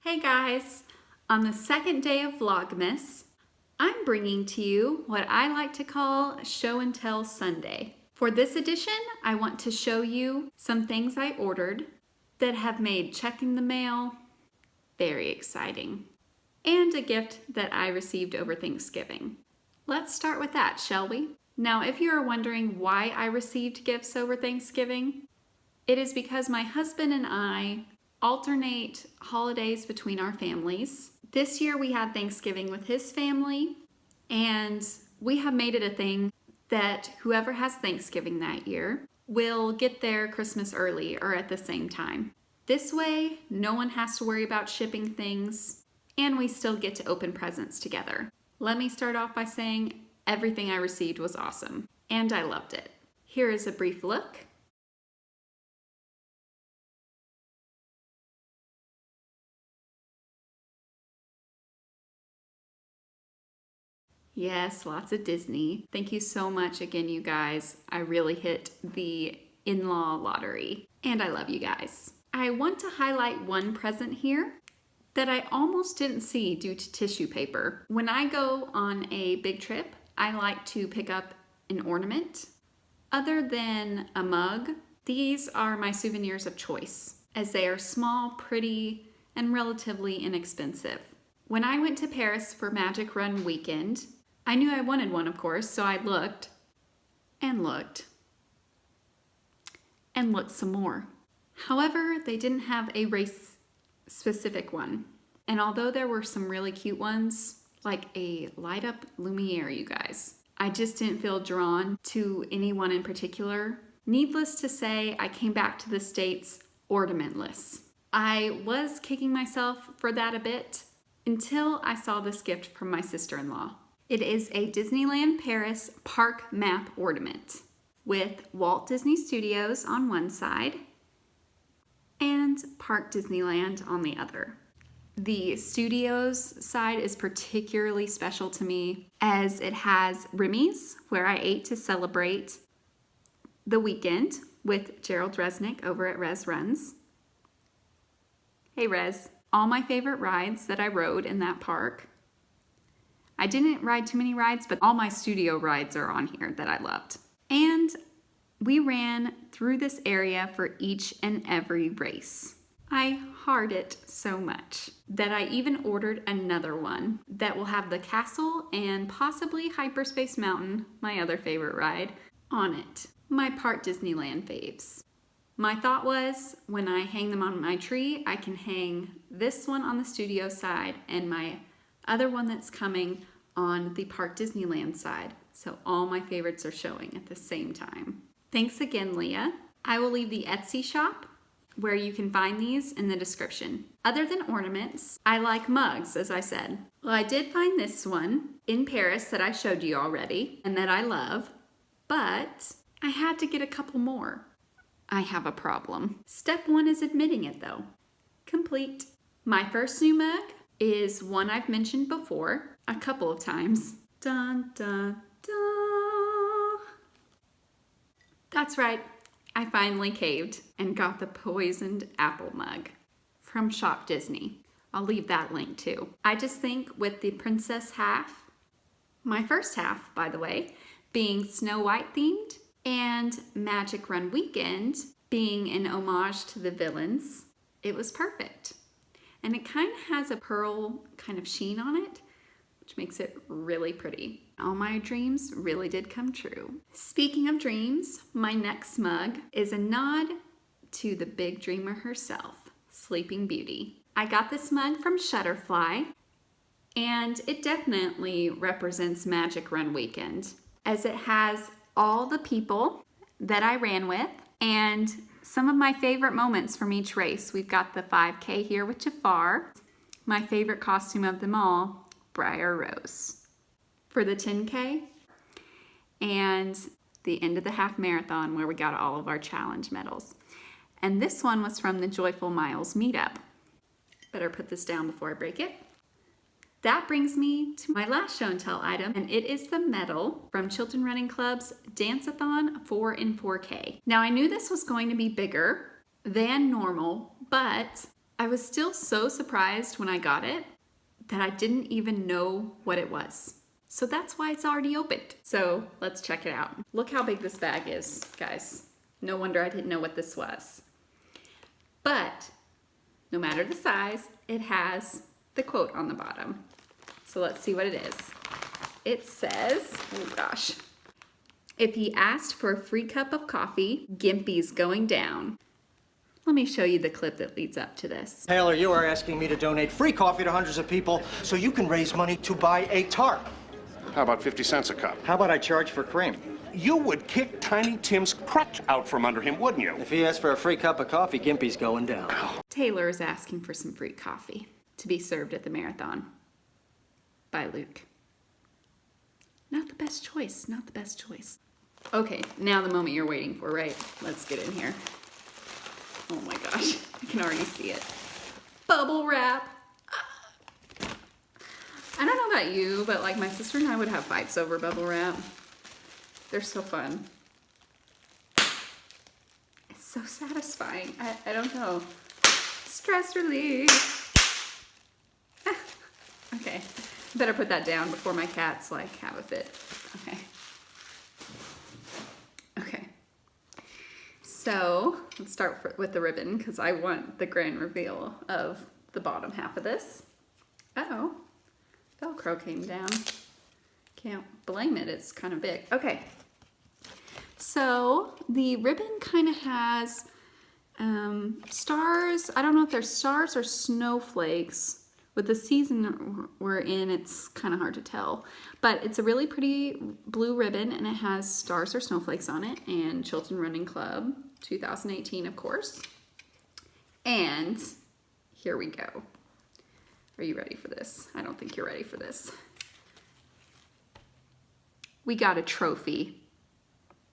Hey guys! On the second day of Vlogmas, I'm bringing to you what I like to call Show and Tell Sunday. For this edition, I want to show you some things I ordered that have made checking the mail very exciting, and a gift that I received over Thanksgiving. Let's start with that, shall we? Now, if you are wondering why I received gifts over Thanksgiving, it is because my husband and I alternate holidays between our families. This year we had Thanksgiving with his family, and we have made it a thing that whoever has Thanksgiving that year will get their Christmas early or at the same time. This way, no one has to worry about shipping things, and we still get to open presents together. Let me start off by saying everything I received was awesome, and I loved it. Here is a brief look. Yes, lots of Disney. Thank you so much again, you guys. I really hit the in-law lottery, and I love you guys. I want to highlight one present here that I almost didn't see due to tissue paper. When I go on a big trip, I like to pick up an ornament. Other than a mug, these are my souvenirs of choice, as they are small, pretty, and relatively inexpensive. When I went to Paris for Magic Run weekend, I knew I wanted one, of course, so I looked and looked and looked some more. However, they didn't have a race-specific one. And although there were some really cute ones, like a light-up Lumiere, you guys, I just didn't feel drawn to any one in particular. Needless to say, I came back to the States ornamentless. I was kicking myself for that a bit until I saw this gift from my sister-in-law. It is a Disneyland Paris park map ornament with Walt Disney Studios on one side and Park Disneyland on the other. The Studios side is particularly special to me as it has Remy's, where I ate to celebrate the weekend with Gerald Resnick over at Rez Runs. Hey Rez, all my favorite rides that I rode in that park. I didn't ride too many rides, but all my studio rides are on here that I loved. And we ran through this area for each and every race. I heart it so much that I even ordered another one that will have the castle and possibly Hyperspace Mountain, my other favorite ride, on it. My Park Disneyland faves. My thought was, when I hang them on my tree, I can hang this one on the studio side and my other one that's coming on the Park Disneyland side. So all my favorites are showing at the same time. Thanks again, Leah. I will leave the Etsy shop where you can find these in the description. Other than ornaments, I like mugs, as I said. Well, I did find this one in Paris that I showed you already and that I love, but I had to get a couple more. I have a problem. Step one is admitting it though. Complete. My first new mug is one I've mentioned before a couple of times. Dun, dun, dun. That's right, I finally caved and got the poisoned apple mug from shopDisney. I'll leave that link too. I just think with the princess half, my first half, by the way, being Snow White themed, and Magic Run weekend being an homage to the villains, it was perfect. And it kind of has a pearl kind of sheen on it, which makes it really pretty. All my dreams really did come true. Speaking of dreams, my next mug is a nod to the big dreamer herself, Sleeping Beauty. I got this mug from Shutterfly, and it definitely represents Magic Run weekend, as it has all the people that I ran with and some of my favorite moments from each race. We've got the 5K here with Jafar, my favorite costume of them all, Briar Rose, for the 10K, and the end of the half marathon where we got all of our challenge medals. And this one was from the Joyful Miles meetup. Better put this down before I break it. That brings me to my last show and tell item, and it is the medal from Chilton Running Club's Dance-a-thon 4 in 4K. Now I knew this was going to be bigger than normal, but I was still so surprised when I got it that I didn't even know what it was. So that's why it's already opened. So let's check it out. Look how big this bag is, guys. No wonder I didn't know what this was. But no matter the size, it has the quote on the bottom. So let's see what it is. It says, oh gosh, if he asked for a free cup of coffee, Gimpy's going down. Let me show you the clip that leads up to this. Taylor, you are asking me to donate free coffee to hundreds of people so you can raise money to buy a tarp. How about 50 cents a cup? How about I charge for cream? You would kick Tiny Tim's crutch out from under him, wouldn't you? If he asks for a free cup of coffee, Gimpy's going down. Taylor is asking for some free coffee to be served at the marathon by Luke. Not the best choice, not the best choice. Okay, now the moment you're waiting for, right? Let's get in here. Oh my gosh, I can already see it. Bubble wrap. I don't know about you, but like my sister and I would have fights over bubble wrap. They're so fun. It's so satisfying. I don't know. Stress relief. Okay, better put that down before my cats like have a fit. Okay. Okay. So let's start with the ribbon because I want the grand reveal of the bottom half of this. Uh-oh. Velcro came down. Can't blame it, it's kind of big. Okay, so the ribbon kind of has stars. I don't know if they're stars or snowflakes. With the season we're in, it's kind of hard to tell. But it's a really pretty blue ribbon and it has stars or snowflakes on it and Chilton Running Club 2018, of course. And here we go. Are you ready for this? I don't think you're ready for this. We got a trophy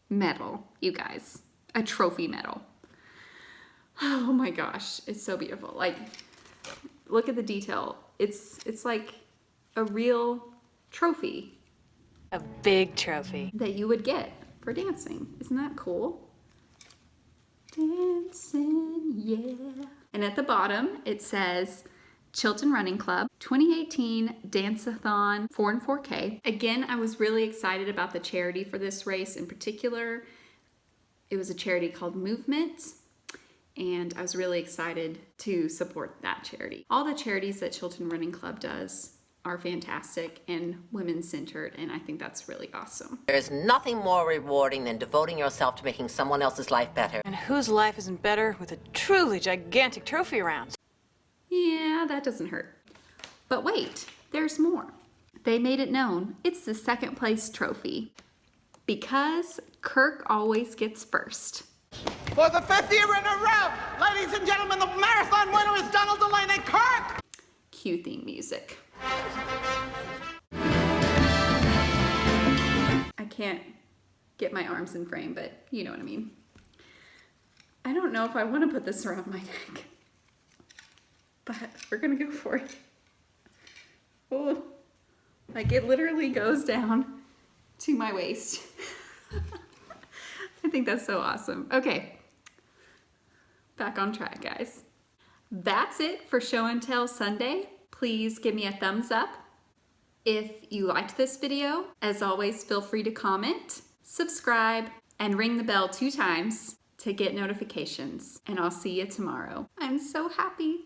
medal, you guys. A trophy medal. Oh my gosh, it's so beautiful. Like, look at the detail. It's like a real trophy. A big trophy. That you would get for dancing. Isn't that cool? Dancing, yeah. And at the bottom, it says, Chilton Running Club 2018 Dance-a-thon 4 and 4K. Again, I was really excited about the charity for this race in particular. It was a charity called Movement, and I was really excited to support that charity. All the charities that Chilton Running Club does are fantastic and women-centered, and I think that's really awesome. There's nothing more rewarding than devoting yourself to making someone else's life better. And whose life isn't better with a truly gigantic trophy around? Yeah, that doesn't hurt. But wait, there's more. They made it known it's the second place trophy because Kirk always gets first. For the 5th year in a row, ladies and gentlemen, the marathon winner is Donald Delaney Kirk. Cue theme music. I can't get my arms in frame, but you know what I mean. I don't know if I want to put this around my neck. But we're gonna go for it. Oh, like it literally goes down to my waist. I think that's so awesome. Okay, back on track, guys. That's it for Show and Tell Sunday. Please give me a thumbs up if you liked this video. As always, feel free to comment, subscribe, and ring the bell 2 times to get notifications. And I'll see you tomorrow. I'm so happy.